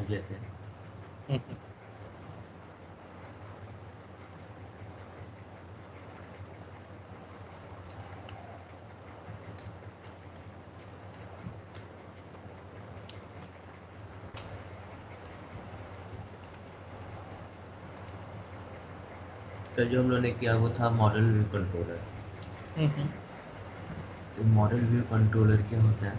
देख लेते हैं। तो जो हम लोगों ने किया वो था मॉडल व्यू कंट्रोलर। तो मॉडल व्यू कंट्रोलर क्या होता है?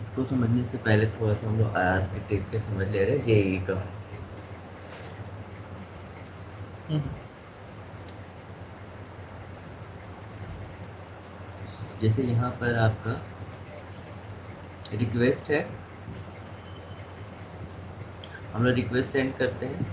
इसको समझने से पहले थोड़ा सा हम लोग आर्किटेक्चर समझ ले रहे हैं जेईई का। जैसे यहाँ पर आपका रिक्वेस्ट है, हम लोग रिक्वेस्ट सेंड करते हैं।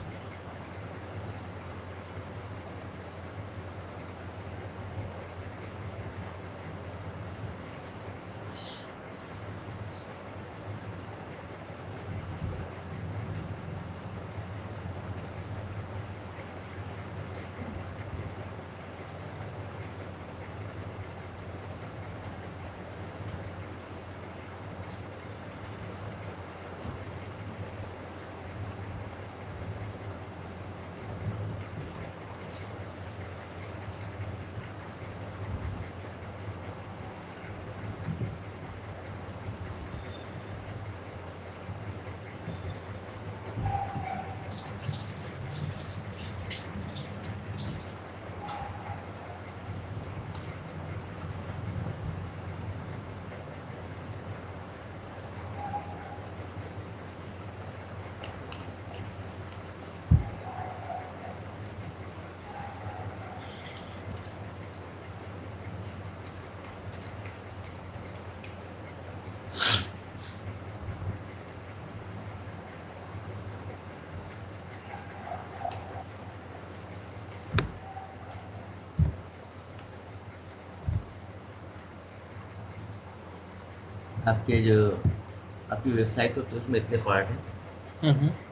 आपके जो आपकी वेबसाइट होती है उसमें इतने पार्ट हैं,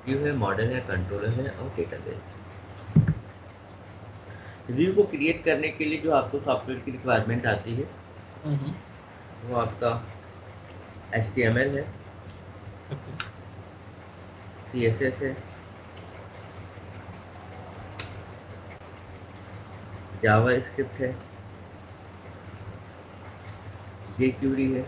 व्यू है, मॉडल है, कंट्रोलर है और डेटाबेस। व्यू को क्रिएट करने के लिए जो आपको सॉफ्टवेयर की रिक्वायरमेंट आती है वो आपका HTML है, CSS है, जावा स्क्रिप्ट है, jQuery है,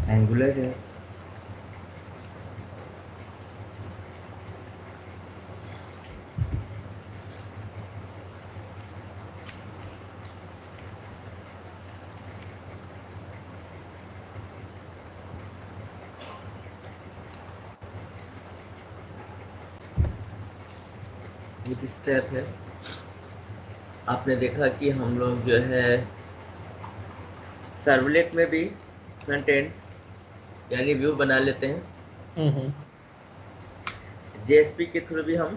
एंगुलर है, बूटस्ट्रैप है। आपने देखा कि हम लोग जो है सर्वलेट में भी फ्रंट एंड यानी व्यू बना लेते हैं, JSP के थ्रू भी हम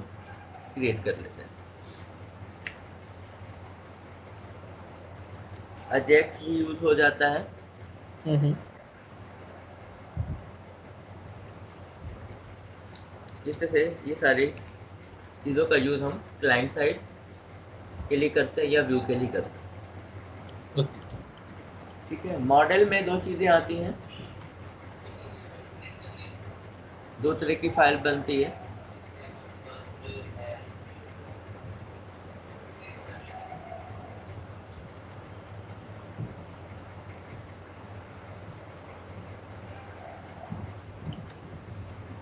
क्रिएट कर लेते हैं। अजेक्स भी यूज हो जाता है। जिस तरह से ये सारी चीज़ों का यूज हम क्लाइंट साइड के लिए करते हैं या व्यू के लिए करते हैं। ठीक है, मॉडल में दो चीज़ें आती हैं, दो तरह की फाइल बनती है।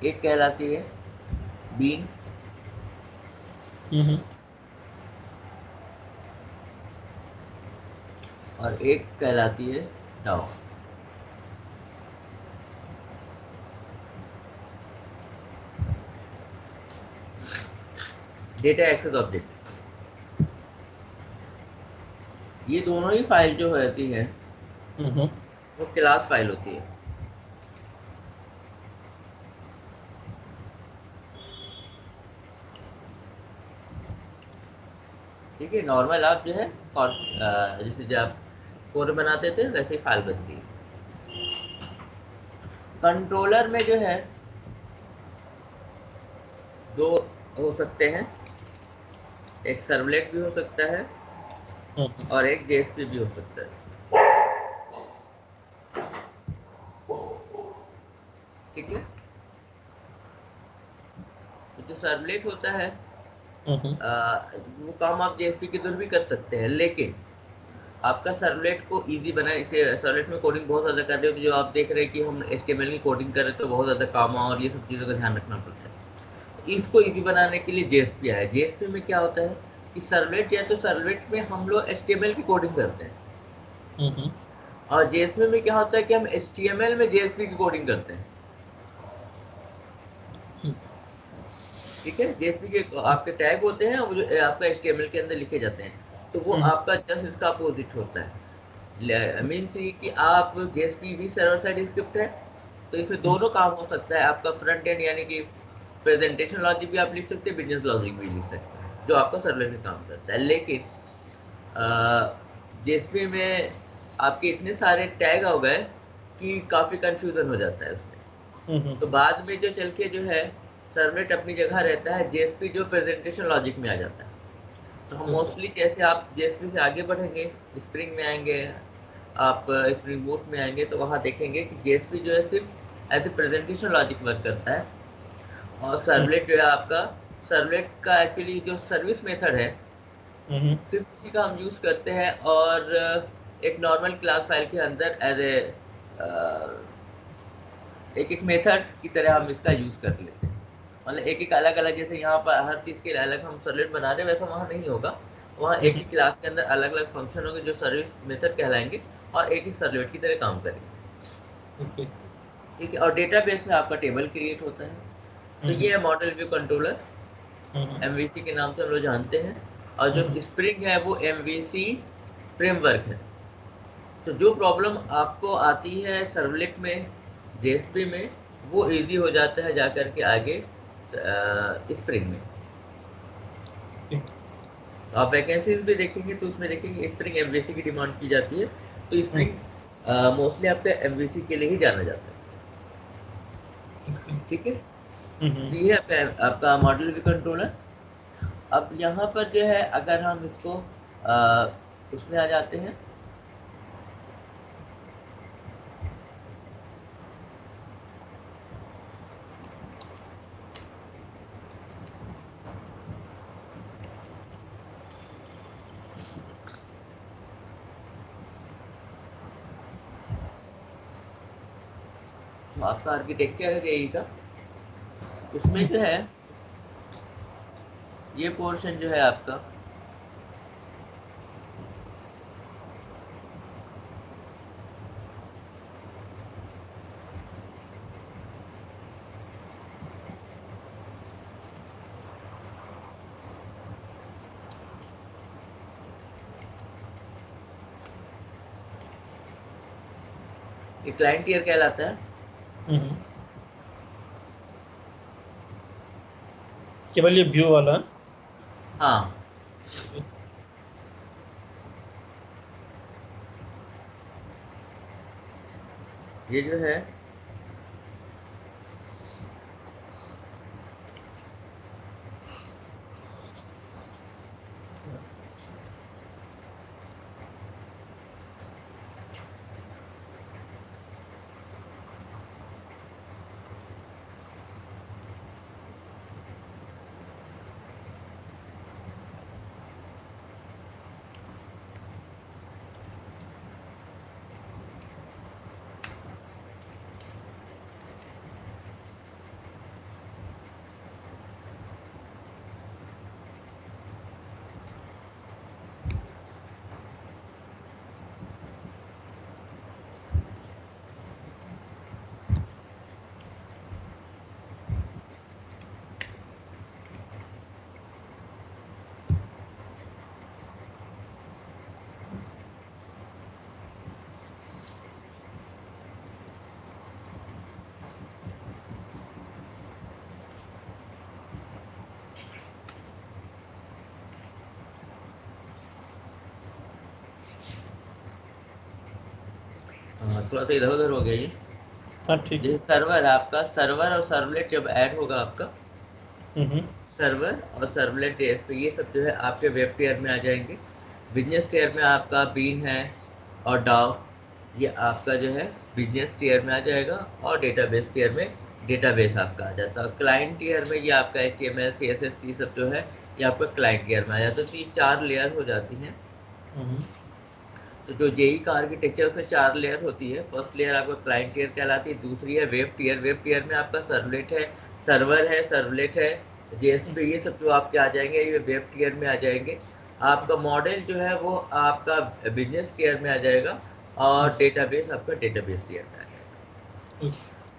एक कहलाती है बीन और एक कहलाती है डाउ। डेटा एक्सेस ऑब्जेक्ट, ये दोनों ही फाइल जो होती है वो क्लास फाइल होती है। ठीक है, नॉर्मल आप जो है और जैसे जब आप कोड बनाते थे वैसे ही फाइल बनती है। कंट्रोलर में जो है दो हो सकते हैं, एक सर्वलेट भी हो सकता है और एक जेएसपी भी हो सकता है। ठीक है, तो जो सर्वलेट होता है वो काम आप जेएसपी के थ्रू भी कर सकते हैं, लेकिन आपका सर्वलेट को इजी बनाए। इसे सर्वलेट में कोडिंग बहुत ज़्यादा कर रहे हो, जो आप देख रहे हैं कि हम HTML की कोडिंग कर रहे हैं तो बहुत ज़्यादा काम और ये सब चीज़ों का ध्यान रखना पड़ता है। इसको इजी बनाने के लिए जेएसपी आया। जेएसपी में क्या होता है कि सर्वलेट या तो सर्वलेट में हम लोग HTML की कोडिंग करते हैं और जेएसपी में क्या होता है कि हम HTML में जेएसपी की कोडिंग करते हैं। ठीक है, जेएसपी के आपके टैग होते हैं वो जो आपका HTML के अंदर लिखे जाते हैं, तो वो आपका जस्ट इसका अपोजिट होता है। मीन्स कि आप जेएसपी भी सर्वर साइड स्क्रिप्ट है, तो इसमें दोनों काम हो सकता है। आपका फ्रंट एंड यानी कि प्रेजेंटेशन लॉजिक भी आप लिख सकते हैं, बिजनेस लॉजिक भी लिख सकते हैं, जो आपका सर्वर में काम करता है। लेकिन जेएसपी में आपके इतने सारे टैग हो गए कि काफ़ी कंफ्यूजन हो जाता है उसमें। तो बाद में जो चल के जो है सर्वलेट अपनी जगह रहता है, जेएसपी जो प्रेजेंटेशन लॉजिक में आ जाता है। तो हम मोस्टली जैसे आप जेएसपी से आगे बढ़ेंगे, स्प्रिंग में आएंगे, आप स्प्रिंग बूट में आएंगे, तो वहाँ देखेंगे कि जेएसपी जो है सिर्फ as a presentation logic work करता है और सर्वलेट जो है आपका, सर्वलेट का एक्चुअली जो सर्विस मेथड है सिर्फ उसी का हम यूज़ करते हैं और एक नॉर्मल क्लास फाइल के अंदर एज ए एक एक मेथड की तरह हम इसका यूज़ कर लेते हैं। मतलब एक एक अलग अलग, जैसे यहाँ पर हर चीज़ के लिए अलग हम सर्वलेट बना रहे हैं, वैसा वहाँ नहीं होगा। वहाँ एक ही क्लास के अंदर अलग अलग फंक्शन होंगे जो सर्विस मेथड कहलाएंगे और एक ही सर्वलेट की तरह काम करेंगे। ठीक है, और डेटाबेस में आपका टेबल क्रिएट होता है। तो ये है मॉडल व्यू कंट्रोलर, MVC के नाम से हम लोग जानते हैं। और जो स्प्रिंग है वो MVC फ्रेमवर्क है। तो जो प्रॉब्लम आपको आती है सर्वलेट में, जेएसपी में, वो इजी हो जाता है जाकर के आगे स्प्रिंग में। आप वैकेंसीज भी देखेंगे तो उसमें देखेंगे स्प्रिंग MVC की डिमांड की जाती है, तो स्प्रिंग मोस्टली आपका MVC के लिए ही जाना जाता है। ठीक है, तो ये आपका मॉडल व्यू कंट्रोलर। अब यहाँ पर जो है अगर हम इसको उसमें आ जाते हैं, तो आपका आर्किटेक्चर है यही का, उसमें जो है ये पोर्शन जो है आपका ये क्लाइंट ईयर कहलाता है। केवल ये व्यू वाला? हाँ, ये जो है थोड़ा सा इधर उधर हो गया ये। हाँ ठीक है। जैसे सर्वर आपका, सर्वर और सर्वलेट जब ऐड होगा आपका, सर्वर और सर्वलेट जेएसपी ये सब जो है आपके वेब टियर में आ जाएंगे। बिजनेस टियर में आपका बीन है और डाउ, ये आपका जो है बिजनेस टियर में आ जाएगा, और डेटाबेस टियर में डेटाबेस आपका आ जाता है। क्लाइंट टियर में ये आपका HTML CSS ये सब जो है ये आपका क्लाइंट टियर में आ जाता है। तो ये 4 लेयर हो जाती हैं। तो जो जेई का आर्किटेक्चर उसमें 4 लेयर होती है। फर्स्ट लेयर आपका क्लाइंट टियर कहलाती है, दूसरी है वेब टियर। वेब टियर में आपका सर्वलेट है, सर्वर है, सर्वलेट है, जेएसपी ये सब जो आपके आ जाएंगे ये वेब टियर में आ जाएंगे। आपका मॉडल जो है वो आपका बिजनेस टियर में आ जाएगा, और डेटाबेस आपका डेटाबेस टियर में आ जाएगा।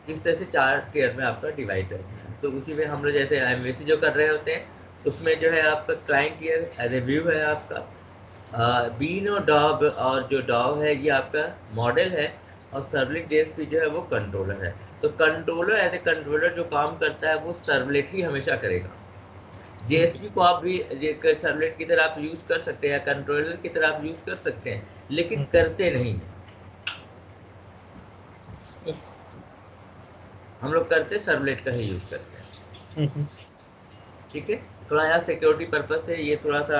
इस तरह से 4 टियर में आपका डिवाइड है। तो उसी में हम लोग जैसे एमवीसी जो कर रहे होते हैं उसमें जो है आपका client tier as a view है आपका, बीन और डॉग, और जो डॉग है ये आपका मॉडल है, और सर्वलेट जेएसपी जो है वो कंट्रोलर है। तो कंट्रोलर एज ए कंट्रोलर जो काम करता है वो सर्वलेट ही हमेशा करेगा। जेएसपी को आप भी सर्वलेट की तरह आप यूज कर सकते हैं, कंट्रोलर की तरह आप यूज कर सकते हैं, लेकिन करते नहीं। हम लोग करते सर्वलेट का ही यूज करते हैं। ठीक है, थोड़ा यहाँ सिक्योरिटी पर्पज से ये थोड़ा सा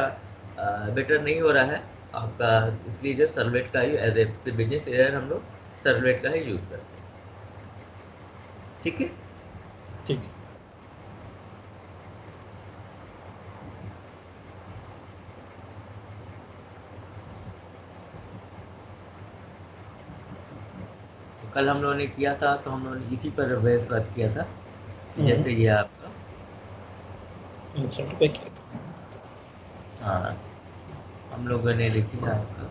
बेटर नहीं हो रहा है आपका, इसलिए जो सर्वलेट का ही एज ए बिजनेस एरियर हम लोग सर्वलेट का ही यूज करते हैं। ठीक है, ठीक। तो कल हम लोगों ने किया था, तो हम लोगों ने इसी पर बहस बात किया था, जैसे ये आपका इंसर्ट पे किया था। हाँ, हम लोगों ने लिखी था आपका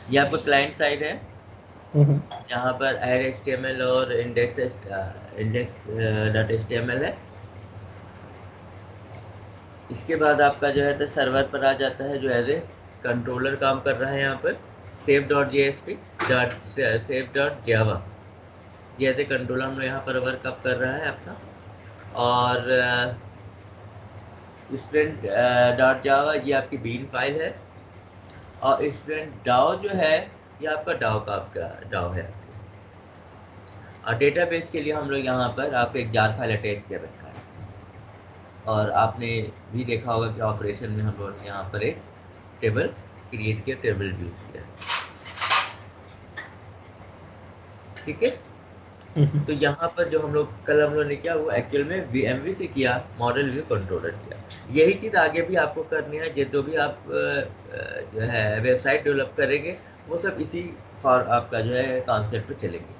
ये आपका क्लाइंट साइड है, जहाँ पर एड HTML और index.html है। इसके बाद आपका जो है तो सर्वर पर आ जाता है, जो एज ए कंट्रोलर काम कर रहा है यहाँ पर, save.jsp save.java, ये एज ए कंट्रोलर हम लोग यहाँ पर वर्क अप कर रहा है अपना। और स्टूडेंट डॉट जावा ये आपकी बीन फाइल है, और स्टूडेंट डाओ जो है ये आपका डाओ है। और डेटाबेस के लिए हम लोग यहाँ पर आपको एक जार फाइल अटैच कर रखा है, और आपने भी देखा होगा कि ऑपरेशन में हम लोगों ने यहाँ पर एक टेबल क्रिएट किया, टेबल यूज किया। ठीक है, तो यहाँ पर जो हम लोग कल हम लोग ने किया वो एक्चुअल में VMV से किया, मॉडल व्यू कंट्रोलर किया। यही चीज़ आगे भी आपको करनी है, जो भी आप जो है वेबसाइट डेवलप करेंगे वो सब इसी फॉर आपका जो है कॉन्सेप्ट पे चलेंगे।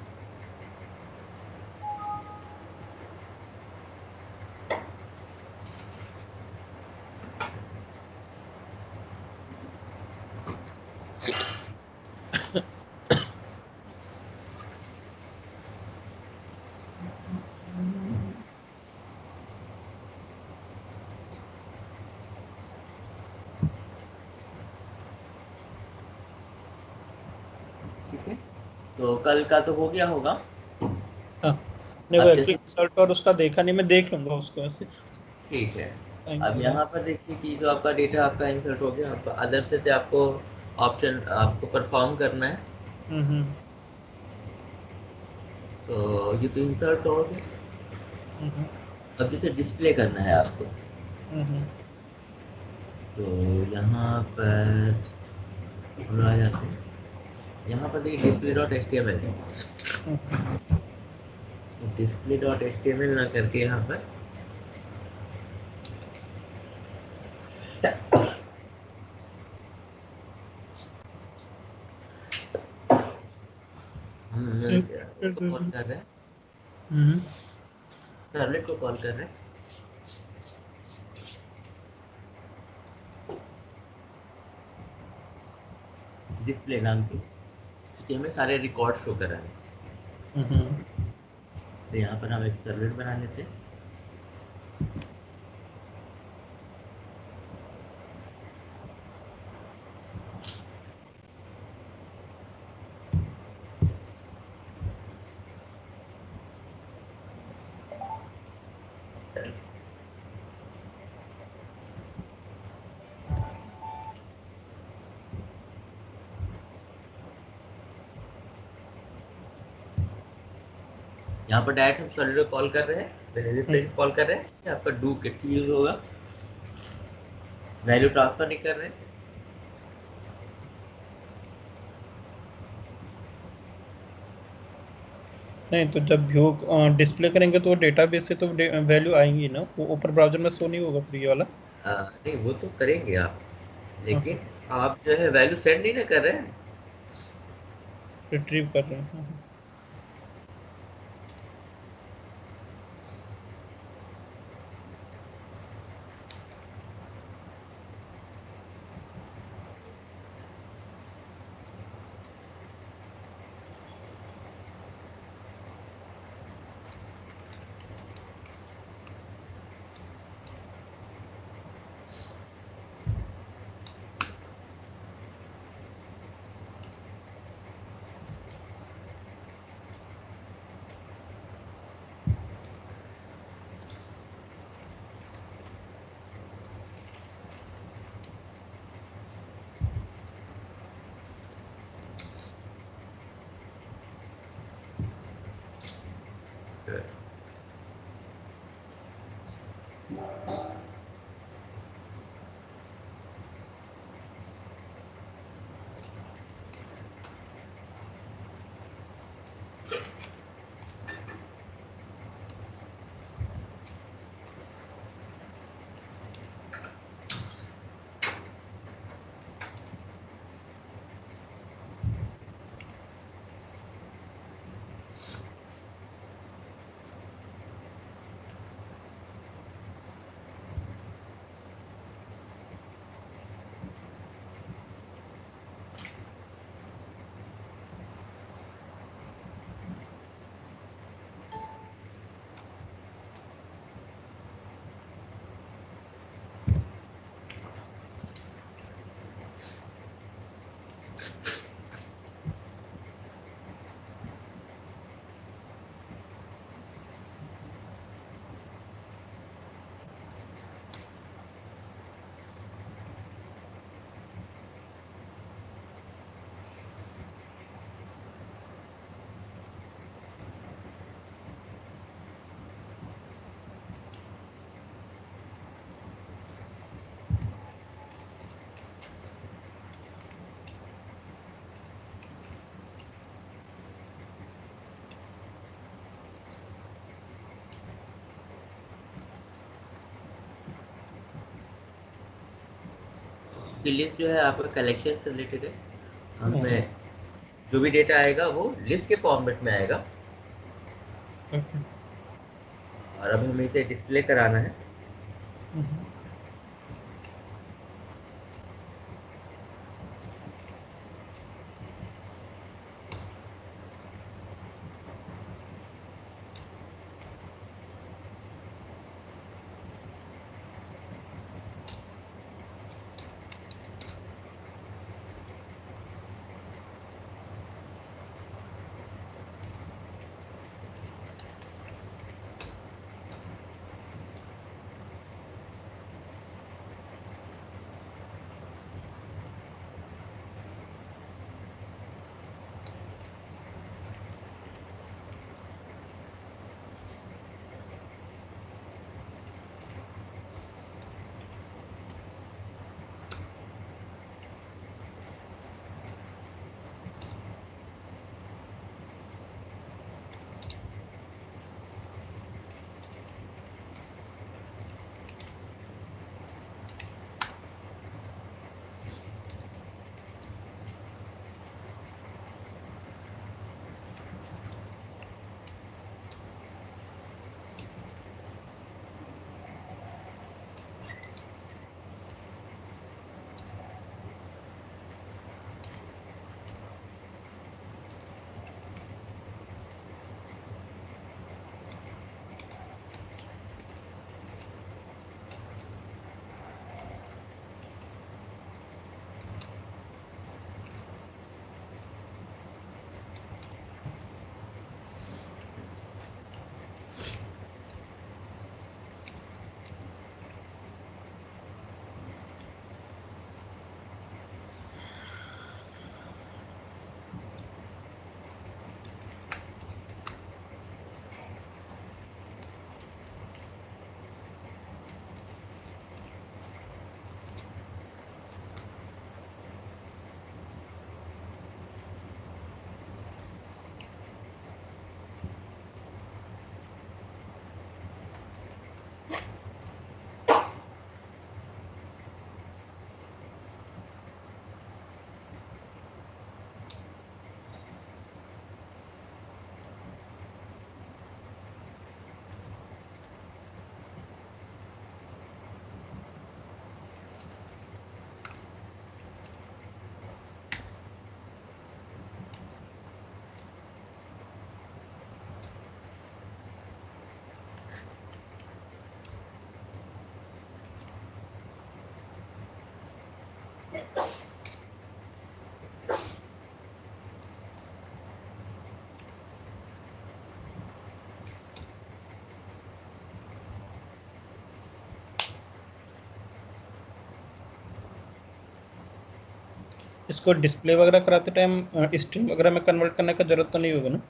ठीक है, तो कल का तो हो गया होगा। नहीं, वो अब एक्चुअली जैसे रिजल्ट और उसका देखा नहीं, मैं देख लूंगा उसको ऐसे। ठीक है, टाइम अब के बाद। यहाँ पर देखिए कि जो आपका डेटा आपका इंसर्ट हो गया, आपका अदर से आपको ऑप्शन आपको परफॉर्म करना है। तो ये तो इंसर्ट हो गया, अब जैसे डिस्प्ले करना है आपको, तो यहाँ पर हम आ जाते हैं। यहाँ पर देखिए display.html है, display.html ना करके यहाँ पर हम उसको कॉल कर रहे हैं, सर्वलेट को कॉल कर रहे हैं, डिस्प्ले नाम की, क्योंकि हमें सारे रिकॉर्ड शो कर रहे हैं। तो यहाँ पर हम एक सर्वलेट बना लेते हैं। यहाँ पर डायरेक्ट हम सॉलिड कॉल कर रहे हैं, कॉल कर रहे हैं, आपका डू किट यूज होगा, वैल्यू ट्रांसफर नहीं कर रहे हैं। नहीं तो जब व्यू डिस्प्ले करेंगे तो डेटाबेस से तो वैल्यू आएंगी ना, वो ऊपर ब्राउजर में शो नहीं होगा फिर ये वाला। नहीं वो तो करेंगे आप, हाँ लेकिन आप जो है वैल्यू सेंड नहीं ना कर रहे हैं। रिट्रीव कर रहे हैं। हाँ। लिस्ट जो है आपका कलेक्शन से रिलेटेड है, हमें जो भी डेटा आएगा वो लिस्ट के फॉर्मेट में आएगा, और अब हमें इसे डिस्प्ले कराना है। इसको डिस्प्ले वगैरह कराते टाइम स्ट्रिंग वगैरह में कन्वर्ट करने का जरूरत तो नहीं होगा ना?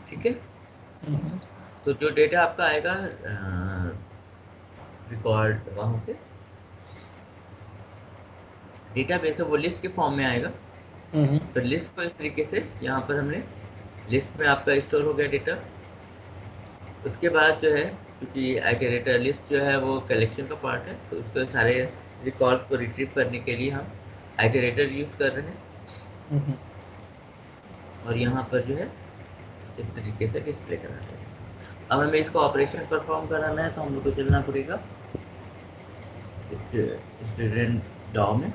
ठीक है। तो जो डेटा आपका आएगा रिकॉर्ड वहां से डेटा बेस है वो लिस्ट के फॉर्म में आएगा। तो लिस्ट को इस तरीके से यहाँ पर हमने लिस्ट में आपका स्टोर हो गया डेटा। उसके बाद जो है क्योंकि आइटरेटर लिस्ट जो है वो कलेक्शन का पार्ट है, तो उसके सारे रिकॉर्ड्स को रिट्रीव करने के लिए हम आइटरेटर यूज़ कर रहे हैं। और यहाँ पर जो है इस तरीके से डिस्प्ले कराना है। अब हमें इसको ऑपरेशन परफॉर्म कराना है तो हम लोग को चलना पड़ेगा स्टूडेंट डॉ में।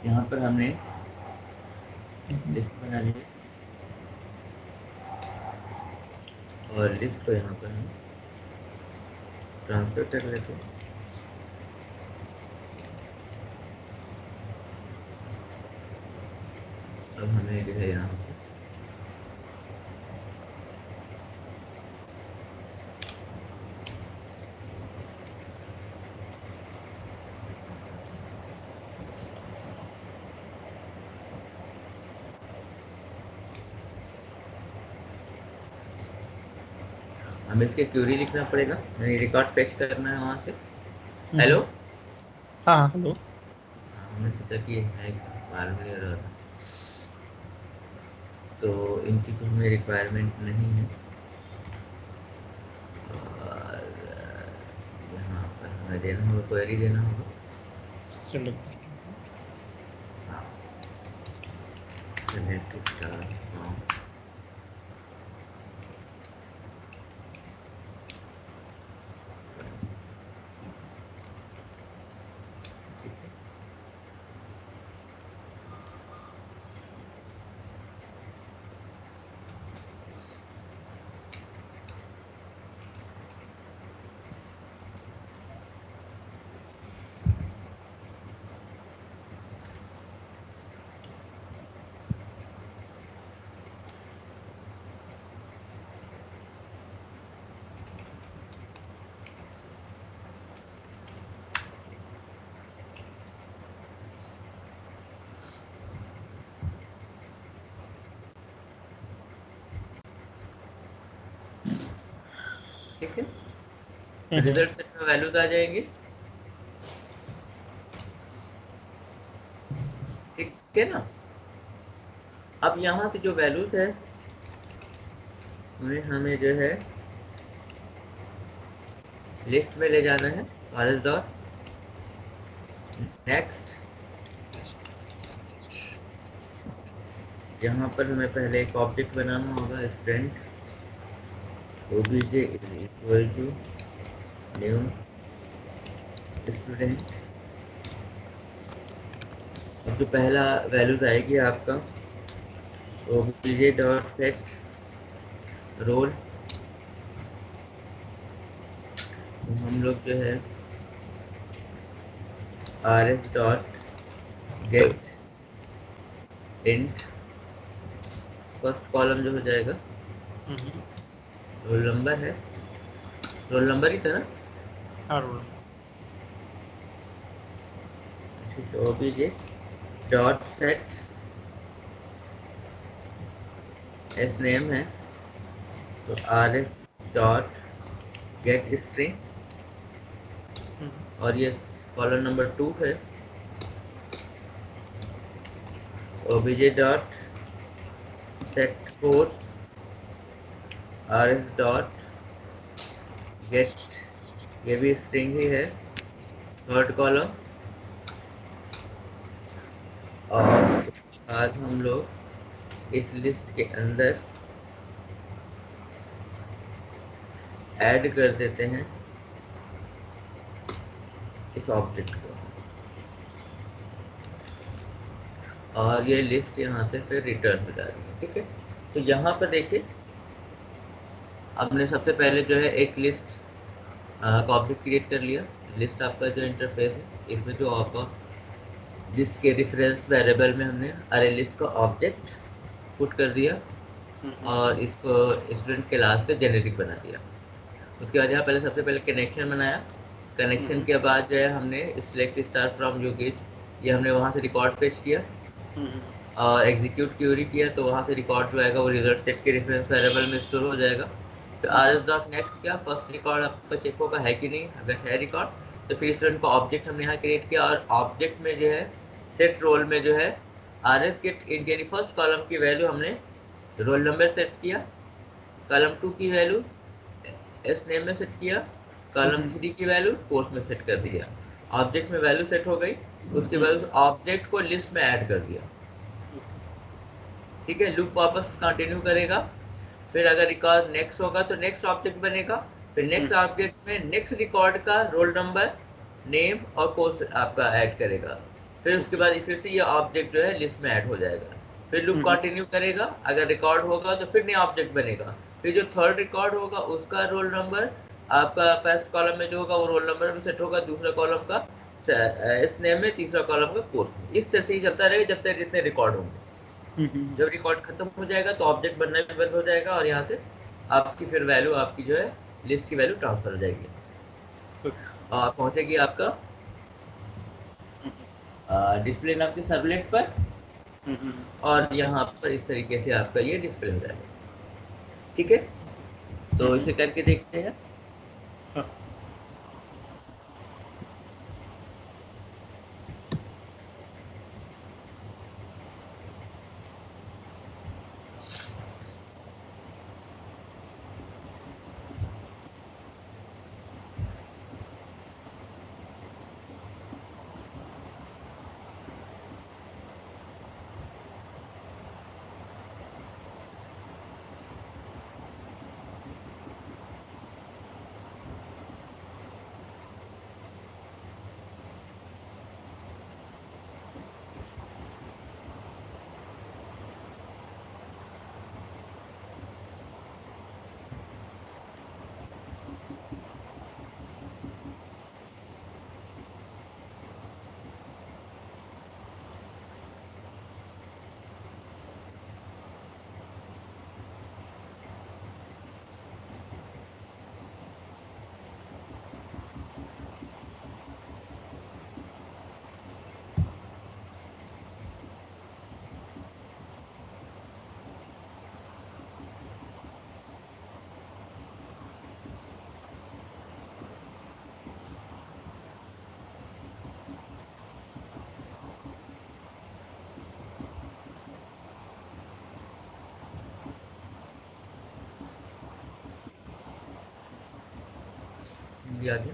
यहाँ पर हमने लिस्ट बना ली और लिस्ट को यहाँ पर हम ट्रांसफर कर लेते हैं। अब हमें जो है यहाँ पर हमें इसके क्यूरी लिखना पड़ेगा, यानी रिकॉर्ड पेश करना है वहाँ से। हेलो, हाँ हेलो, हमने सोचा कि है फार्मूला, तो इनकी तो हमें रिक्वायरमेंट नहीं है। और यहाँ पर हमें देना होगा, क्वेरी देना होगा। चलो सेलेक्ट स्टार फ्रॉम ठीक है। रिजल्ट सेट में वैल्यूज आ जाएंगे। ठीक है ना। अब यहाँ पे जो वैल्यूज है उन्हें हमें जो है लिस्ट में ले जाना है। फाइल डॉट नेक्स्ट यहाँ पर हमें पहले एक ऑब्जेक्ट बनाना होगा, student obj is equal to new student. अब जो पहला वैल्यूज आएगी आपका obj डॉट सेट रोल, हम लोग जो है rs dot gate int, first column जो हो जाएगा रोल नंबर है, रोल नंबर ही था ना? हाँ रोल। ठीक है, obj dot set S name है तो rs डॉट गेट स्ट्रिंग, और ये कॉलम नंबर 2 है obj dot set post rs dot gate, ये भी स्ट्रिंग ही है, थर्ड कॉलम। और आज हम लोग इस लिस्ट के अंदर ऐड कर देते हैं इस ऑब्जेक्ट को, और ये लिस्ट यहाँ से फिर रिटर्न हो जाती है। ठीक है, तो यहाँ पर देखिए आपने सबसे पहले जो है एक लिस्ट का ऑब्जेक्ट क्रिएट कर लिया। लिस्ट आपका जो इंटरफेस है, इसमें जो आपका लिस्ट के रेफरेंस वेरिएबल में हमने अरे लिस्ट का ऑब्जेक्ट पुट कर दिया और इसको स्टूडेंट क्लास से जेनेरिक बना दिया। उसके बाद यहाँ पहले सबसे पहले कनेक्शन बनाया, कनेक्शन के बाद जो है हमने सिलेक्ट स्टार फ्रॉम योगेश, ये हमने वहाँ से रिकॉर्ड पेश किया और एग्जीक्यूट क्यूरी किया, तो वहाँ से रिकॉर्ड जो आएगा वो रिजल्ट सेट के रेफरेंस वेरिएबल में स्टोर हो जाएगा। तो rs.next क्या फर्स्ट रिकॉर्ड आपका चेक होगा है कि नहीं, अगर है रिकॉर्ड तो फिर स्टूडेंट का ऑब्जेक्ट हमने यहाँ क्रिएट किया, और ऑब्जेक्ट में जो है सेट रोल में जो है rs गेट इंट यानी फर्स्ट कॉलम की वैल्यू हमने रोल नंबर सेट किया, कॉलम 2 की वैल्यू एस नेम में सेट किया, कॉलम 3 की वैल्यू कोर्स में सेट कर दिया। ऑब्जेक्ट में वैल्यू सेट हो गई, उसके बाद उस ऑब्जेक्ट को लिस्ट में ऐड कर दिया। ठीक है, लूप वापस कंटिन्यू करेगा, फिर अगर रिकॉर्ड नेक्स्ट होगा तो नेक्स्ट ऑब्जेक्ट बनेगा, फिर नेक्स्ट ऑब्जेक्ट में नेक्स्ट रिकॉर्ड का रोल नंबर नेम और कोर्स आपका ऐड करेगा, फिर उसके बाद फिर से ये ऑब्जेक्ट जो है लिस्ट में ऐड हो जाएगा, फिर लूप कंटिन्यू करेगा, अगर रिकॉर्ड होगा तो फिर नया ऑब्जेक्ट बनेगा, फिर जो थर्ड रिकॉर्ड होगा उसका रोल नंबर आपका फर्स्ट कॉलम में जो होगा वो रोल नंबर में सेट होगा, दूसरा कॉलम का इस नेम में, तीसरा कॉलम का कोर्स। इस तरह से ही चलता रहेगा जब तक जितने रिकॉर्ड होंगे। जब रिकॉर्ड खत्म हो जाएगा तो ऑब्जेक्ट बनना भी बंद हो जाएगा, और यहाँ से आपकी फिर वैल्यू आपकी जो है लिस्ट की वैल्यू ट्रांसफर हो जाएगी और पहुंचेगी आपका डिस्प्ले नाम के सर्वलेट पर, और यहाँ पर इस तरीके से आपका ये डिस्प्ले हो जाएगा। ठीक है, तो इसे करके देखते हैं। आ गया।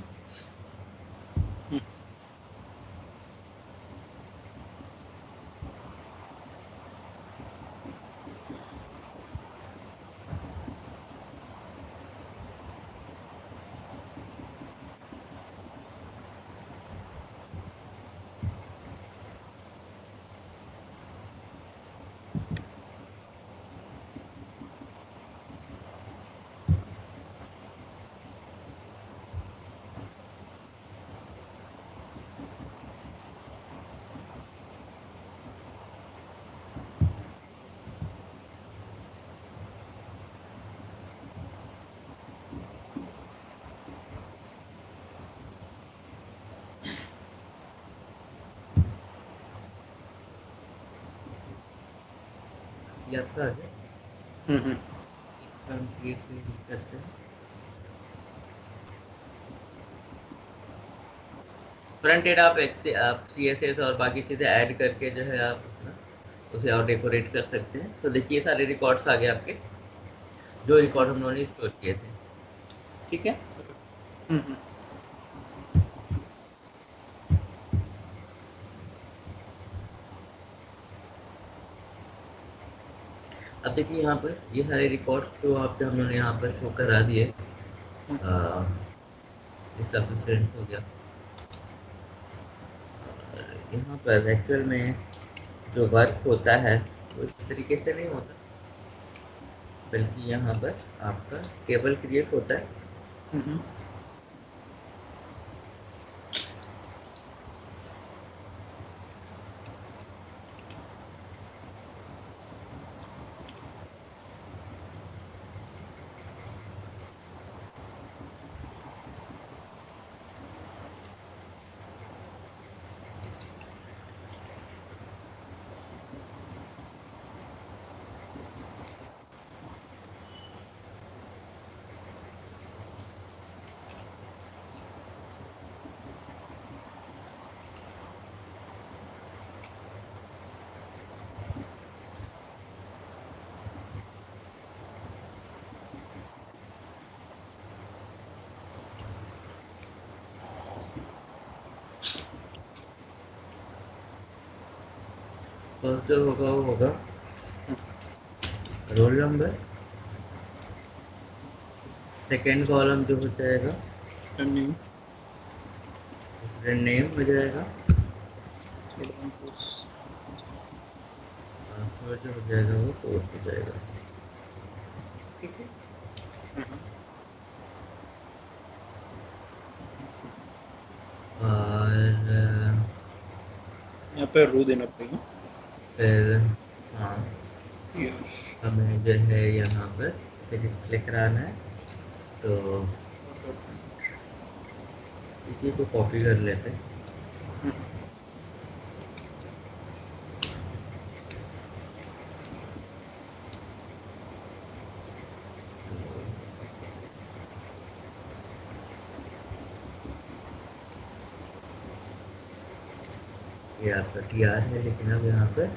ये आपका आ गया। इसका हम क्रिएट करते हैं। फ्रंट एंड आप CSS और बाकी चीज़ें ऐड करके जो है आप उसे और डेकोरेट कर सकते हैं। तो देखिए सारे रिकॉर्ड्स आ गए आपके, जो रिकॉर्ड हम लोगों ने स्टोर किए थे। ठीक है। अब देखिए यहाँ पर ये सारे रिकॉर्ड्स तो आपके हम लोगों ने यहाँ पर शो करा दिए। ये सफिशिएंट हो गया। और यहाँ पर एक्चुअल में जो वर्क होता है वो इस तरीके से नहीं होता, बल्कि यहाँ पर आपका टेबल क्रिएट होता है। फर्स्ट जो होगा वो होगा रोल नंबर, सेकेंड कॉलम जो हो जाएगा नेम, स्टूडेंट नेम हो जाएगा, थर्ड जो हो जाएगा वो कोर्स हो जाएगा। ठीक है। और यहाँ पे रो देना पड़ेगा। फिर हाँ हमें जो है यहाँ पर डिस्प्ले कराना है, तो इसी को कॉपी कर लेते हैं। ये आपका TR है, लेकिन अब यहाँ पर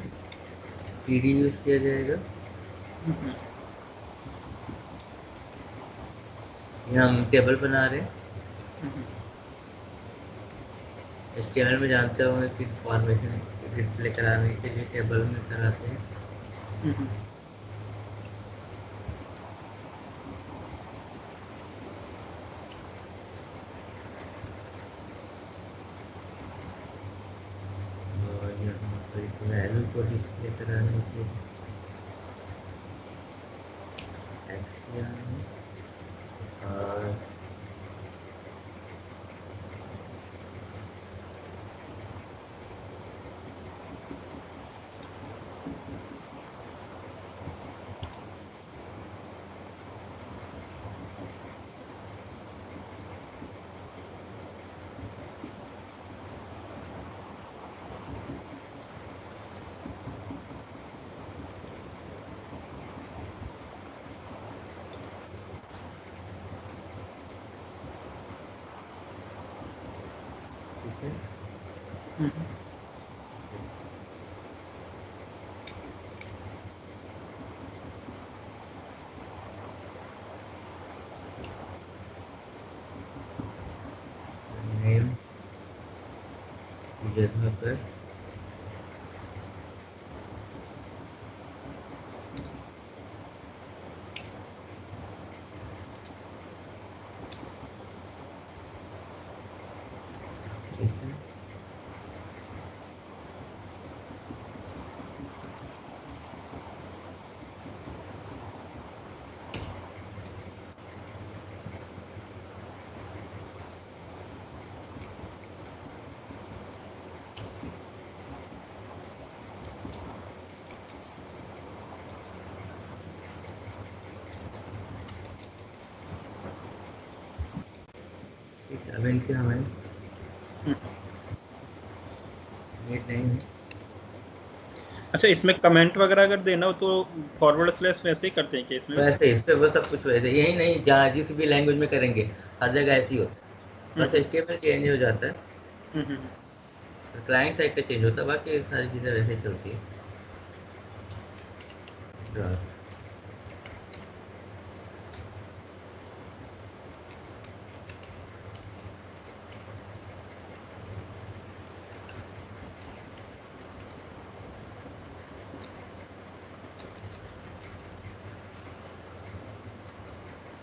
PD यूज किया जाएगा। यहाँ हम टेबल बना रहे हैं। HTML में जानते होंगे कि फॉर्मेशन डिस्प्ले कराने के लिए टेबल में कराते हैं। और यहाँ पर वैल्यू को डिस्प्ले कराने के लिए और ठीक है। नेम की जगह पर ठीक है। अब इनके हमारे नेट नहीं है। अच्छा, इसमें कमेंट वगैरह अगर देना हो तो फॉरवर्ड स्लैश वैसे ही करते हैं क्या इसमें? वैसे इससे वो सब कुछ वैसे यही नहीं, जहाँ जिस भी लैंग्वेज में करेंगे हर जगह ऐसी होता है, बस HTML चेंज हो जाता है, क्लाइंट साइड का चेंज होता है, बाकी सारी चीज़ें वैसे ही चलती है।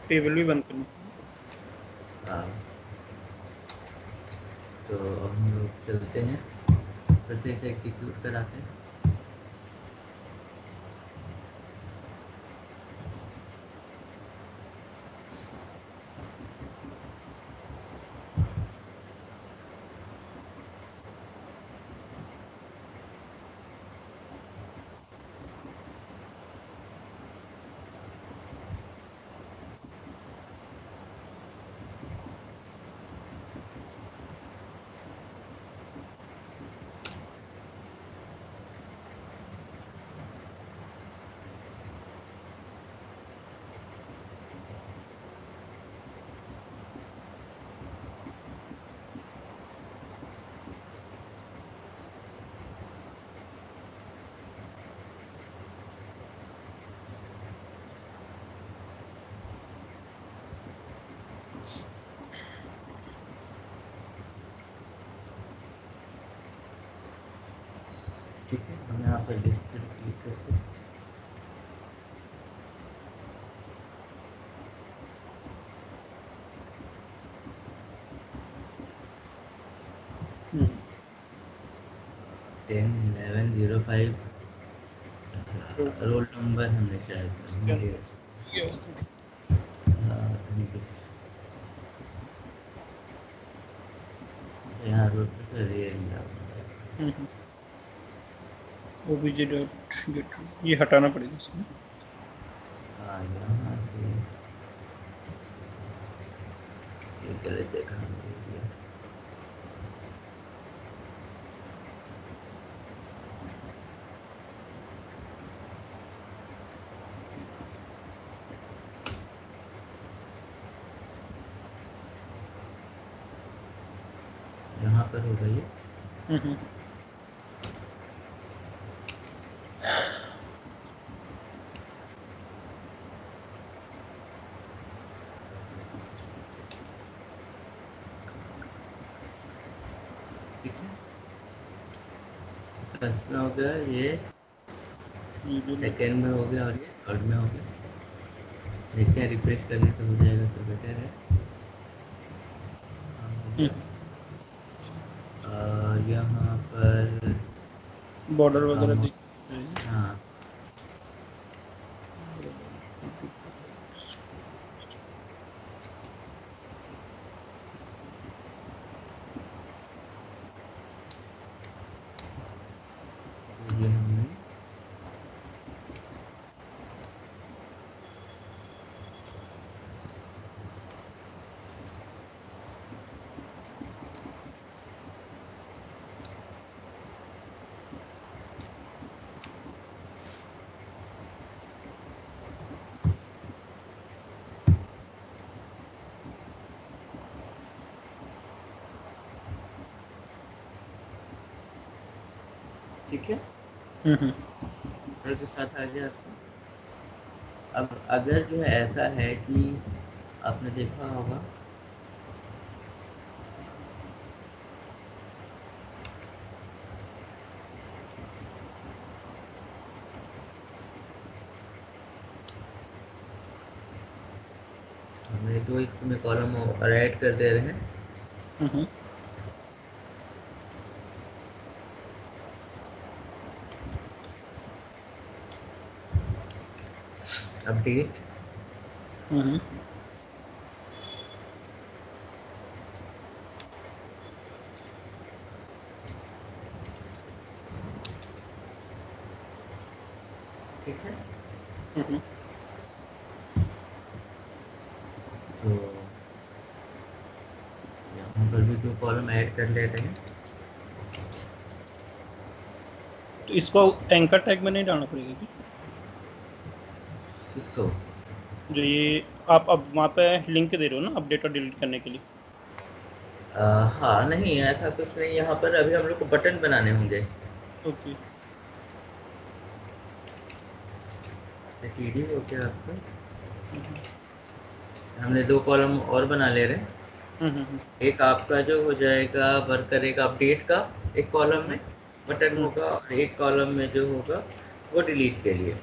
टेबल भी बंद करना। हाँ, तो हम लोग चलते हैं, फिर से इसे एग्जीक्यूट कराते हैं। ठीक है, हम यहाँ पर लिस्ट पर क्लिक करते हैं। हम्म। 10 11 05 रोल नंबर हमने शायद यहाँ रोल पे ओबीजे डॉट गेट, ये हटाना पड़ेगा इसमें। हाँ, यहाँ से ये गलत देखा हमने दिया। यहाँ पर होगा ये। ठीक है, फर्स्ट में हो गया ये, सेकेंड में हो गया और ये थर्ड में हो गया। देखते हैं, रिफ्रेश करने से हो जाएगा तो बेटर है। यहाँ पर बॉर्डर वगैरह दिख हाँ, ये हमने ठीक है, के साथ आ गया आपको। अब अगर जो है ऐसा है कि आपने देखा होगा हमने दो इसमें कॉलम ऐड कर दे रहे हैं। अपडेट, ठीक है। तो पर भी 2 कॉलम ऐड कर लेते हैं। तो इसको एंकर टैग में नहीं डालना पड़ेगा क्या? इसको जो ये आप अब वहाँ पे लिंक दे रहे हो ना अपडेट और डिलीट करने के लिए? हाँ, नहीं ऐसा कुछ नहीं, यहाँ पर अभी हम लोग को बटन बनाने होंगे। ओके। टीडी हो गया आपका। हमने 2 कॉलम और बना ले रहे हैं। एक आपका जो हो जाएगा वर्कर, एक अपडेट का एक कॉलम में बटन होगा, और एक कॉलम में जो होगा वो डिलीट के लिए।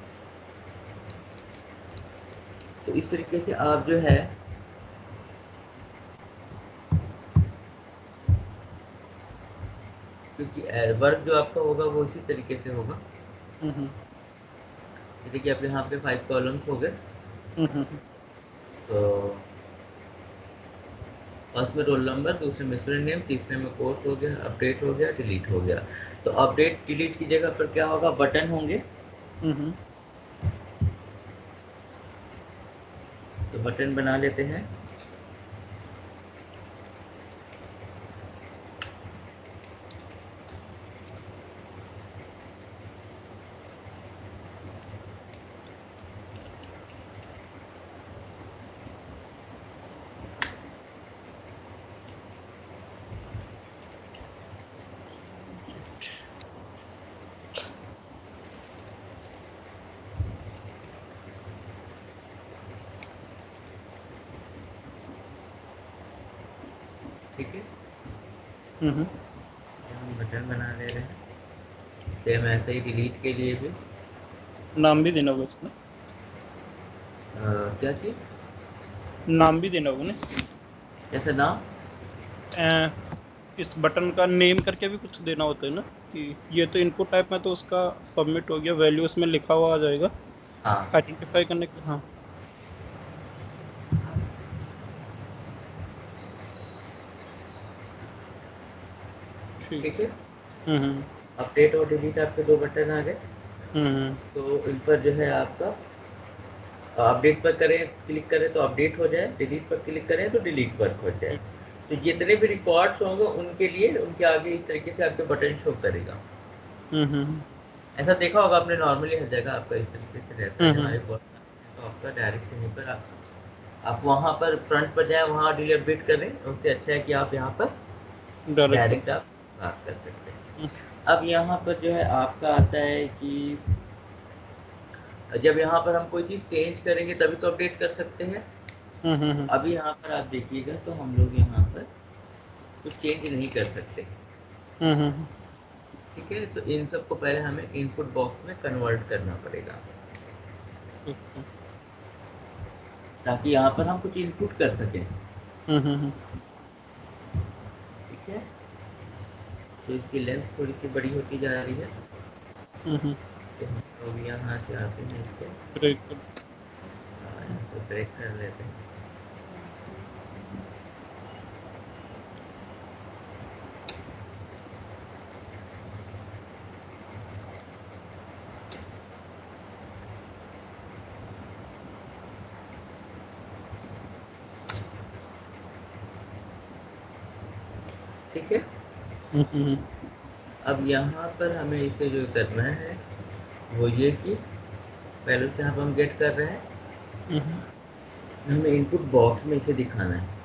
तो इस तरीके से आप जो है क्योंकि वर्क जो आपका होगा वो इसी तरीके से होगा। देखिए आप यहाँ पे 5 कॉलम्स हो गए। तो फर्स्ट में रोल नंबर, दूसरे में स्टूडेंट नेम, तीसरे में कोर्स हो गया, अपडेट हो गया, डिलीट हो गया। तो अपडेट डिलीट की जगह पर क्या होगा, बटन होंगे। तो बटन बना लेते हैं। ठीक है, हम बटन बना ले रहे हैं। सेम ऐसे ही डिलीट के लिए भी नाम भी देना होगा इसमें। क्या चीज़? नाम भी देना होगा ना इसमें? जैसे नाम इस बटन का नेम करके भी कुछ देना होता है ना, कि ये तो इनपुट टाइप में तो उसका सबमिट हो गया, वैल्यू उसमें लिखा हुआ आ जाएगा हाँ, आइडेंटिफाई करने के। हाँ ठीक है। हम्म अपडेट और डिलीट आपके 2 बटन आ गए। तो इन पर जो है आपका अपडेट पर करें, क्लिक करें तो अपडेट हो जाए, डिलीट पर क्लिक करें तो डिलीट वर्क हो जाए। तो जितने भी रिकॉर्ड्स होंगे उनके लिए उनके आगे इस तरीके से आपके बटन शो करेगा। ऐसा देखा होगा आपने, नॉर्मली हर जगह आपका इस तरीके से रहता है। हमारे तो आपका डायरेक्ट यहीं पर आप वहाँ पर फ्रंट पर जाएँ, वहाँ डिलीट अपडेट करें, उससे अच्छा है कि आप यहाँ पर डायरेक्ट आप बात कर सकते हैं। अब यहाँ पर जो है आपका आता है कि जब यहाँ पर हम कोई चीज़ चेंज करेंगे तभी तो अपडेट कर सकते हैं। अभी यहाँ पर आप देखिएगा तो हम लोग यहाँ पर कुछ चेंज नहीं कर सकते। ठीक है, तो इन सब को पहले हमें इनपुट बॉक्स में कन्वर्ट करना पड़ेगा, ताकि यहाँ पर हम कुछ इनपुट कर सकें। ठीक है, तो इसकी लेंथ थोड़ी सी बड़ी होती जा रही है। तो हम लोग यहाँ से आते हैं, इसको ब्रेक कर लेते हैं। ठीक है, अब यहाँ पर हमें इसे जो करना है वो ये कि पहले से यहाँ पर हम गेट कर रहे हैं, हमें इनपुट बॉक्स में इसे दिखाना है।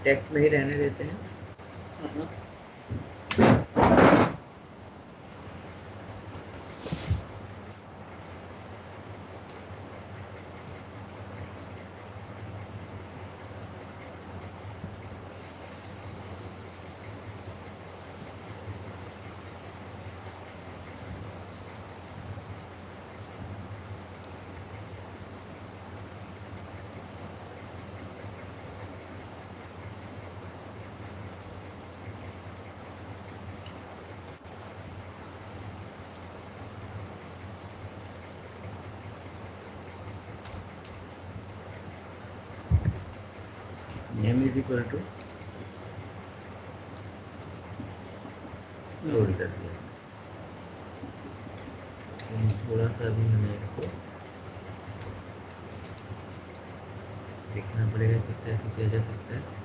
टेक्स्ट में ही रहने देते हैं। Name is equal to load कर दिया। थोड़ा सा भी हमें इसको देखना पड़ेगा किस तरह से किया जा सकता है।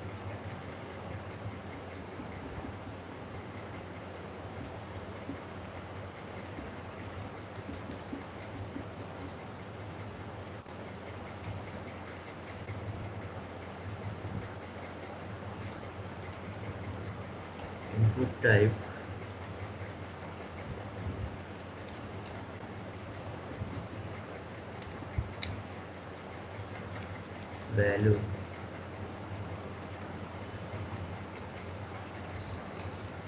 Input type value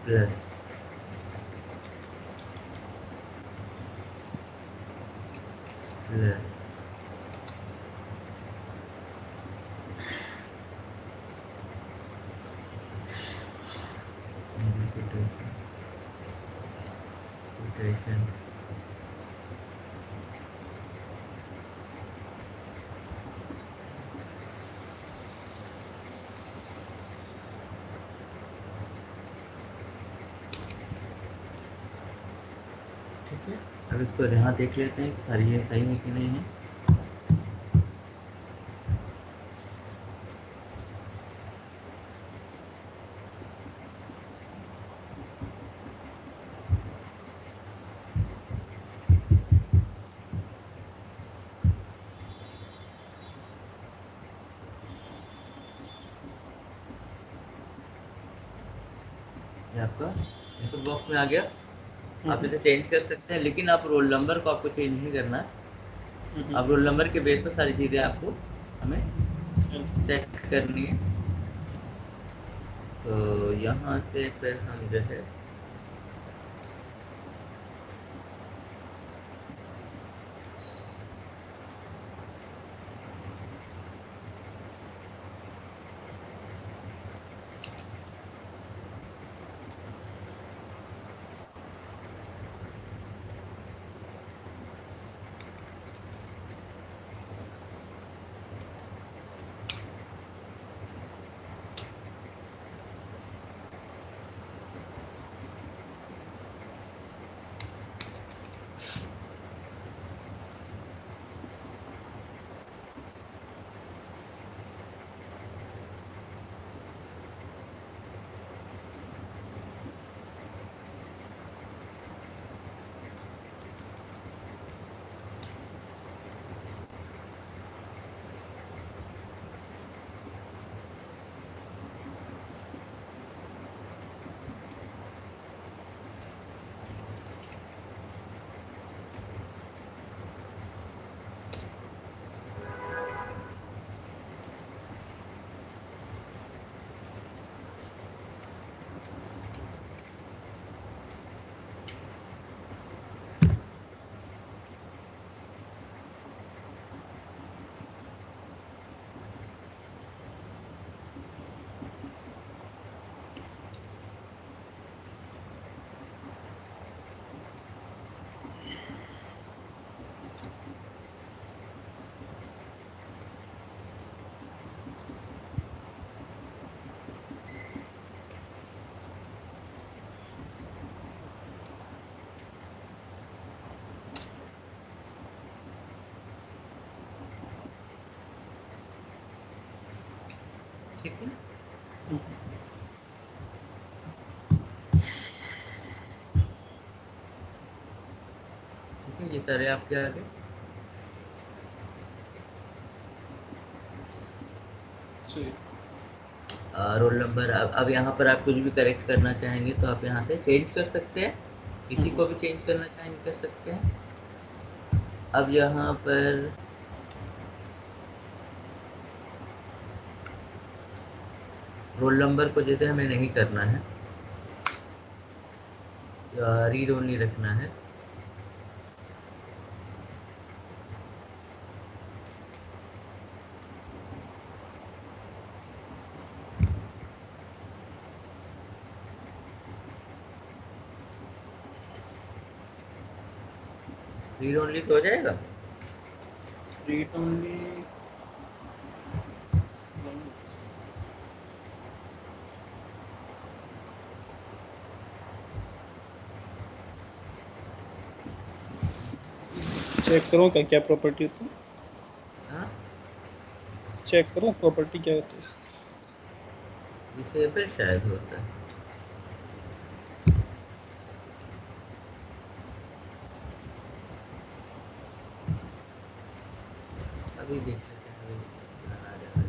plus plus rotation ठीक है। अब इसको यहाँ देख लेते हैं कि सारी ये सही है कि नहीं है। ये आपका इनपुट बॉक्स में आ गया। आप इसे चेंज कर सकते हैं, लेकिन आप रोल नंबर को आपको चेंज नहीं करना है। अब रोल नंबर के बेस पर सारी चीज़ें आपको हमें सेट करनी है। तो यहाँ से फिर हम जो है ठीक है। ठीक है, ये सारे आपके आगे रोल नंबर। अब यहाँ पर आप कुछ भी करेक्ट करना चाहेंगे तो आप यहाँ से चेंज कर सकते हैं। किसी को भी चेंज करना चाहेंगे कर सकते हैं। अब यहाँ पर रोल नंबर को जैसे हमें नहीं करना है, रीड ओनली रखना है। रीड ओनली तो हो जाएगा। रीड ओनली चेक करूँ क्या प्रॉपर्टी होती है? हाँ, चेक करूँ प्रॉपर्टी क्या होती है? डिसेबल शायद होता है। अभी देख लेते हैं, अभी आ जाएगा।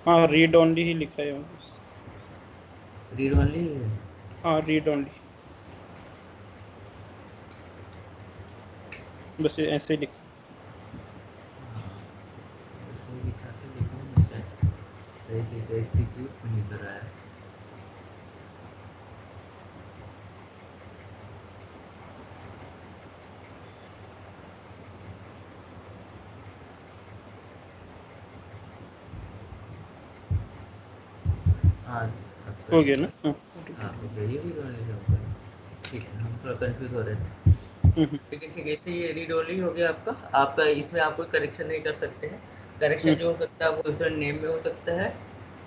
हाँ रीड ओनली ही लिखा है बस। रीड ओनली है। हाँ रीड ओनली, बस ऐसे ही लिखा। हाँ, उसमें लिखा के लिखा नहीं शायद, सही चीज़ एग्जीक्यूट नहीं करा है। हाँ, अब तो हो ये गया ना? हाँ। हाँ, हो गया, ये रीड ओनली का होगा। ठीक है, हम थोड़ा कंफ्यूज हो रहे थे। हम्म, ठीक है, ठीक है, इससे ये रीड ओनली हो गया आपका। आपका इसमें आप कोई करेक्शन नहीं कर सकते हैं। करेक्शन हम्म, जो हो सकता है वो यूजर नेम में हो सकता है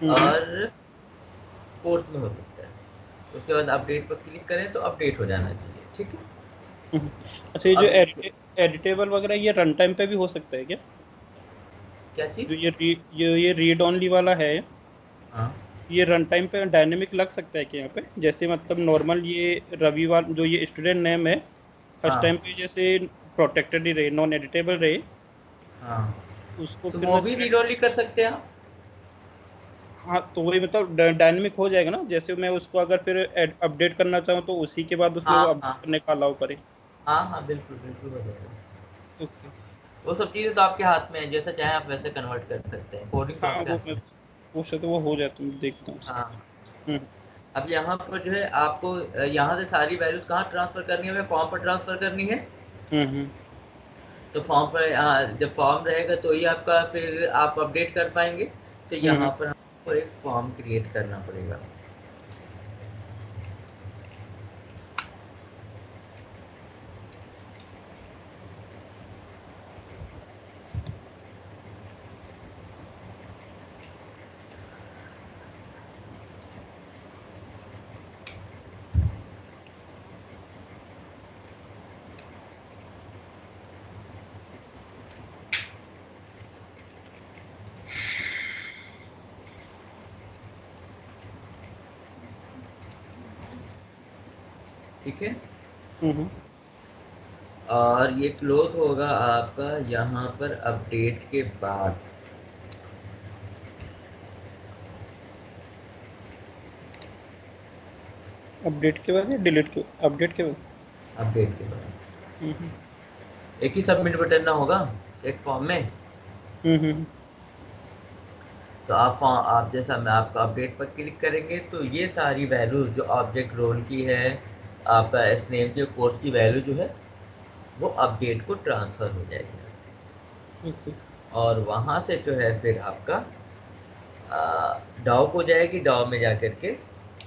हम्म, और कोर्स में हो सकता है। उसके बाद अपडेट पर क्लिक करें तो अपडेट हो जाना चाहिए। ठीक है, हम्म। अच्छा, तो ये जो अभी एडिटेबल वगैरह ये रन टाइम पे भी हो सकता है क्या? क्या चीज़? जो ये रीड ओनली वाला है, हाँ, ये रन टाइम पे डायनेमिक लग सकता है क्या यहाँ पे? जैसे मतलब नॉर्मल ये रविवार जो ये स्टूडेंट नेम है, फर्स्ट हाँ, टाइम पे जैसे प्रोटेक्टेड ही रहे, नॉन एडिटेबल रहे, हाँ, उसको तो फिर वो मैं भी रीड सिलेक्ट। ओनली कर सकते हैं आप। हाँ तो वही मतलब डायनेमिक हो जाएगा ना, जैसे मैं उसको अगर फिर अपडेट करना चाहूँ तो उसी के बाद उसमें वो हाँ, अपडेट हाँ, करने का अलाउ करे। हाँ, हाँ, बिल्कुल, बिल्कुल हो जाएगा। ओके। वो सब चीज़ें तो आपके हाथ में है, जैसा चाहे आप वैसे कन्वर्ट कर सकते हैं, कोडिंग तो हाँ आपके वो हाथ मैं में है। वो शायद वो हो जाता है, मैं देखता हूँ उसको। हाँ, हम्म, अब यहाँ पर जो है आपको यहाँ से सारी वैल्यूज़ कहाँ ट्रांसफ़र करनी है? हमें फॉर्म पर ट्रांसफ़र करनी है। हम्म। तो फॉर्म पर जब फॉर्म रहेगा तो ही आपका फिर आप अपडेट कर पाएँगे। तो यहाँ हम्म। पर हमको एक फॉर्म क्रिएट करना पड़ेगा। ठीक है? हम्म। और ये क्लोज़ होगा आपका यहाँ पर अपडेट के बाद। अपडेट के बाद या डिलीट के? अपडेट के बाद। अपडेट के बाद। हम्म, एक ही सबमिट बटन ना होगा एक फॉर्म में। हम्म। तो आप जैसा मैं आपका अपडेट पर क्लिक करेंगे तो ये सारी वैल्यूज़ जो ऑब्जेक्ट रोल की है, आपका स्नेम के कोर्स की वैल्यू जो है वो अपडेट को ट्रांसफ़र हो जाएगी ओके। और वहाँ से जो है फिर आपका डॉव को जाएगी, डॉव में जा कर के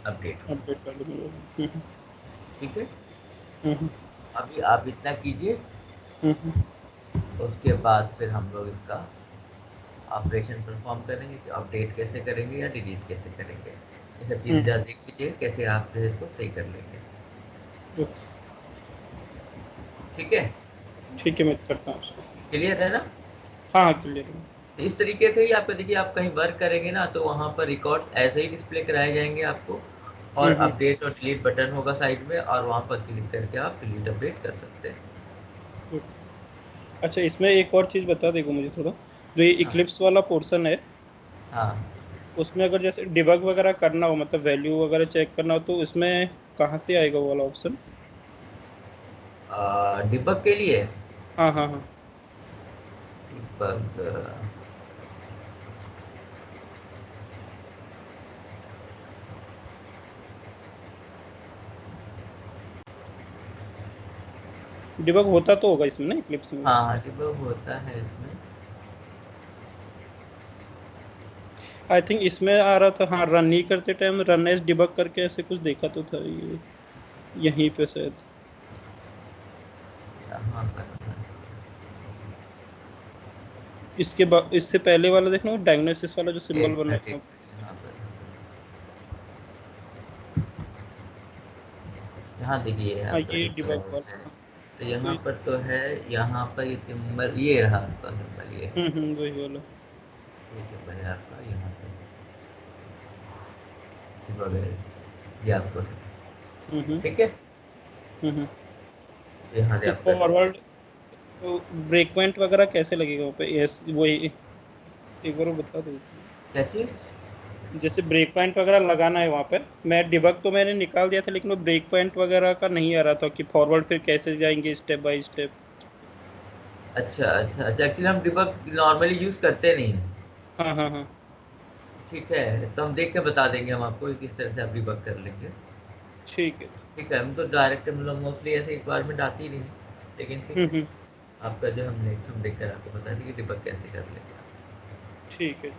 अपडेट होगी। अपडेट वाले में हम्म, ठीक है, हम्म, अभी आप इतना कीजिए, हम्म, उसके बाद फिर हम लोग इसका ऑपरेशन परफॉर्म करेंगे कि अपडेट कैसे करेंगे या डिलीट कैसे करेंगे। ये सब चीज़ें हम्म। ज़रा देख लीजिए कैसे आप जो है इसको सही कर लेंगे। ओके, ठीक है, ठीक है मैं करता हूँ उसको। क्लियर है ना? हाँ हाँ क्लियर है। तो इस तरीके से ही आपका देखिए, आप कहीं वर्क करेंगे ना तो वहाँ पर रिकॉर्ड ऐसे ही डिस्प्ले कराए जाएंगे आपको और हम्म। अपडेट और डिलीट बटन होगा साइड में और वहाँ पर क्लिक करके आप डिलीट अपडेट कर सकते हैं। ओके। अच्छा, इसमें एक और चीज़ बता देगा मुझे थोड़ा, जो ये हाँ, इक्लिप्स वाला पोर्शन है, हाँ, उसमें अगर जैसे डिबग वगैरह करना हो, मतलब वैल्यू वगैरह चेक करना हो, तो इसमें कहाँ से आएगा वो वाला ऑप्शन? डिबग के लिए हाँ हाँ हाँ। डिबग डिबग होता तो होगा इसमें ना इक्लिप्स में? हाँ, हाँ, डिबग होता है इसमें। आई थिंक इसमें आ रहा था, हाँ रन नहीं करते टाइम रन एज डिबग करके ऐसे कुछ देखा तो था ये, यहीं पे शायद। यहाँ पर इससे पहले वाला देखना, डायग्नोसिस वाला जो सिंबल बन रहा है यहाँ देखिए ये डिबग वाला। तो यहाँ पर तो है, यहाँ पर ये सिंबल ये रहा आपका सिंबल, ये वही वाला सिंबल है आपका यहाँ पर वगैरह, ये आपको ठीक है। यहाँ से तो आपका फॉरवर्ड ब्रेक पॉइंट वगैरह कैसे लगेगा वहाँ पे? यस वही एक बार बता दो क्या चीज़। जैसे ब्रेक पॉइंट वगैरह लगाना है वहाँ पे, मैं डिबग तो मैंने निकाल दिया था, लेकिन वो ब्रेक पॉइंट वगैरह का नहीं आ रहा था कि फॉरवर्ड फिर कैसे जाएंगे स्टेप बाय स्टेप। अच्छा अच्छा अच्छा, एक्चुअली हम डिबग नॉर्मली यूज़ करते नहीं हैं। हाँ हाँ हाँ ठीक है, तो हम देख के बता देंगे हम आपको किस तरह से आप डिबग कर लेंगे। ठीक है। ठीक है, हम तो डायरेक्ट मतलब मोस्टली ऐसे रिक्वायरमेंट आती ही नहीं, लेकिन ठीक है आपका जो हम नेक्स्ट हम देख कर आपको बता दें कि डिबग कैसे कर लेंगे। ठीक है।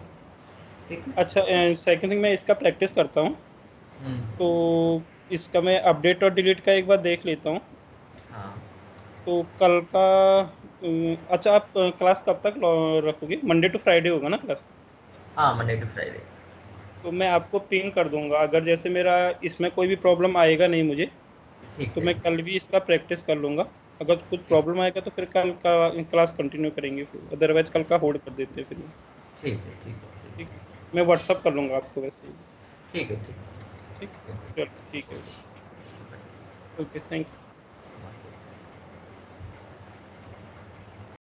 ठीक है। अच्छा सेकंड थिंग, मैं इसका प्रैक्टिस करता हूँ, तो इसका मैं अपडेट और डिलीट का एक बार देख लेता हूँ। हाँ तो कल का अच्छा आप क्लास कब तक रखोगे? मंडे टू फ्राइडे होगा ना क्लास? हाँ, मंडे टू फ्राइडे। तो मैं आपको पिंग कर दूंगा, अगर जैसे मेरा इसमें कोई भी प्रॉब्लम आएगा नहीं मुझे, ठीक तो है मैं कल भी इसका प्रैक्टिस कर लूंगा। अगर कुछ ठीक प्रॉब्लम आएगा तो फिर कल का क्लास कंटिन्यू करेंगे, फिर अदरवाइज कल का होल्ड कर देते हैं फिर। ठीक है ठीक है ठीक है, मैं व्हाट्सअप कर लूंगा आपको वैसे ही। ठीक है ठीक ठीक, है। चलो ठीक है। Okay thank you.